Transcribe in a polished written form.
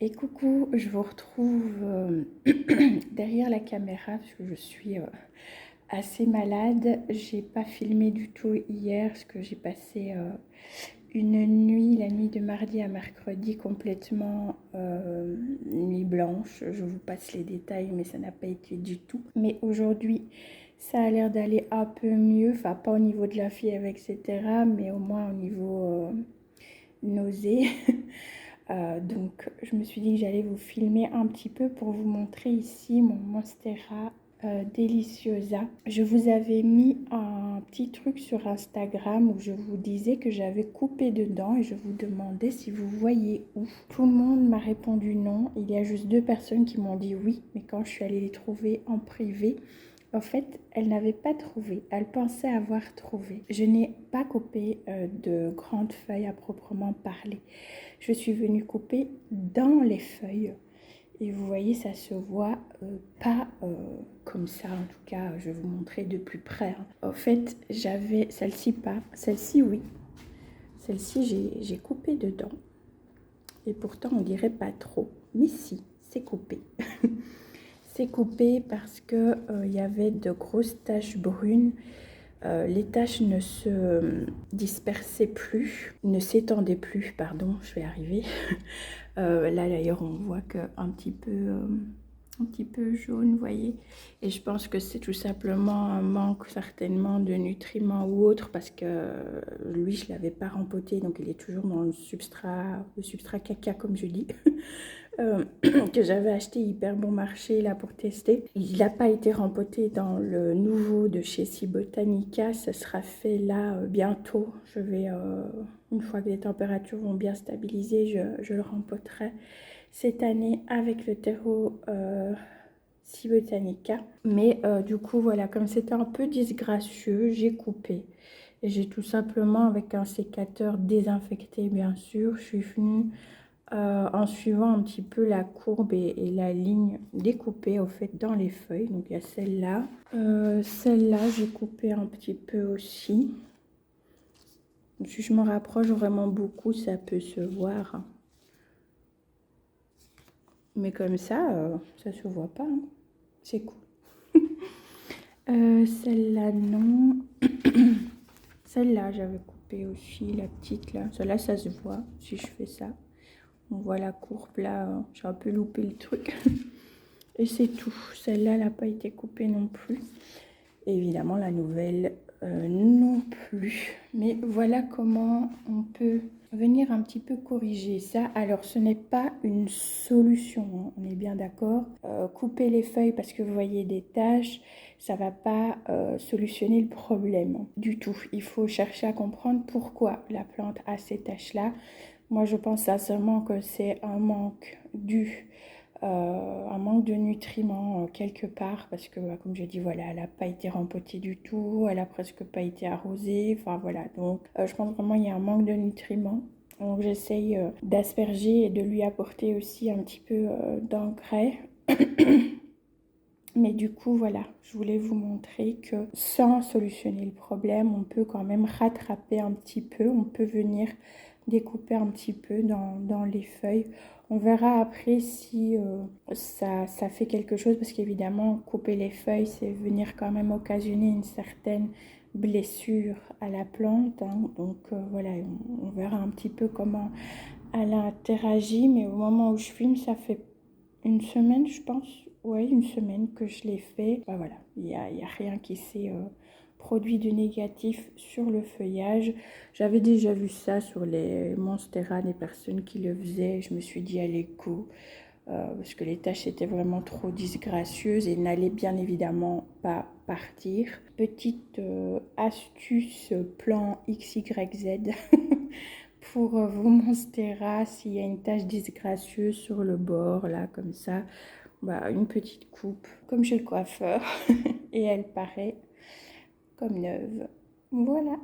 Et coucou, je vous retrouve derrière la caméra parce que je suis assez malade. J'ai pas filmé du tout hier parce que j'ai passé une nuit, la nuit de mardi à mercredi, complètement nuit blanche. Je vous passe les détails, mais ça n'a pas été du tout. Mais aujourd'hui, ça a l'air d'aller un peu mieux. Enfin, pas au niveau de la fièvre, etc., mais au moins au niveau nausée. Donc je me suis dit que j'allais vous filmer un petit peu pour vous montrer ici mon Monstera Deliciosa. Je vous avais mis un petit truc sur Instagram où je vous disais que j'avais coupé dedans et je vous demandais si vous voyez où. Tout le monde m'a répondu non. Il y a juste 2 personnes qui m'ont dit oui, mais quand je suis allée les trouver en privé, en fait, elle n'avait pas trouvé. Elle pensait avoir trouvé. Je n'ai pas coupé de grandes feuilles à proprement parler. Je suis venue couper dans les feuilles. Et vous voyez, ça se voit pas comme ça. En tout cas, je vais vous montrer de plus près. En fait, j'avais celle-ci pas. Celle-ci, oui. Celle-ci, j'ai coupé dedans. Et pourtant, on dirait pas trop. Mais si, c'est coupé. C'est coupé parce que il y avait de grosses taches brunes. Les taches ne se dispersaient plus, ne s'étendaient plus, pardon, je vais arriver. Là d'ailleurs on voit qu'un petit peu jaune, vous voyez. Et je pense que c'est tout simplement un manque certainement de nutriments ou autre, parce que lui je l'avais pas rempoté, donc il est toujours dans le substrat caca comme je dis. Que j'avais acheté hyper bon marché là pour tester. Il n'a pas été rempoté dans le nouveau de chez Botanica. Ça sera fait là bientôt. Je vais, une fois que les températures vont bien stabiliser, je le rempoterai cette année avec le terreau Botanica. Mais du coup voilà, comme c'était un peu disgracieux, j'ai coupé. Et j'ai tout simplement avec un sécateur désinfecté bien sûr, je suis venue en suivant un petit peu la courbe et la ligne découpée au fait dans les feuilles. Donc il y a celle-là. Celle-là, j'ai coupé un petit peu aussi. Si je me rapproche vraiment beaucoup, ça peut se voir. Mais comme ça se voit pas. Hein. C'est cool. Celle-là, non. Celle-là, j'avais coupé aussi, la petite là. Celle-là, ça se voit si je fais ça. On voit la courbe là, j'ai un peu loupé le truc. Et c'est tout. Celle-là, elle n'a pas été coupée non plus. Et évidemment, la nouvelle non plus. Mais voilà comment on peut venir un petit peu corriger ça. Alors, ce n'est pas une solution, hein, on est bien d'accord. Couper les feuilles parce que vous voyez des taches, ça ne va pas solutionner le problème du tout. Il faut chercher à comprendre pourquoi la plante a ces taches-là. Moi, je pense sincèrement que c'est un manque un manque de nutriments quelque part, parce que comme je dis, voilà, elle n'a pas été rempotée du tout, elle a presque pas été arrosée, enfin voilà, donc je pense vraiment il y a un manque de nutriments. Donc j'essaye d'asperger et de lui apporter aussi un petit peu d'engrais. Mais du coup, voilà, je voulais vous montrer que sans solutionner le problème, on peut quand même rattraper un petit peu. On peut venir découper un petit peu dans les feuilles. On verra après si ça fait quelque chose, parce qu'évidemment, couper les feuilles, c'est venir quand même occasionner une certaine blessure à la plante. Hein. Donc voilà, on verra un petit peu comment elle interagit. Mais au moment où je filme, ça fait une semaine, je pense. Ouais, une semaine que je l'ai fait. Bah voilà, il n'y a rien qui s'est produit de négatif sur le feuillage. J'avais déjà vu ça sur les Monstera, des personnes qui le faisaient. Je me suis dit, allez, go. Parce que les tâches étaient vraiment trop disgracieuses et n'allaient bien évidemment pas partir. Petite astuce plan XYZ pour vos Monstera, s'il y a une tache disgracieuse sur le bord, là, comme ça, bah, une petite coupe, comme chez le coiffeur, et elle paraît comme neuve. Voilà.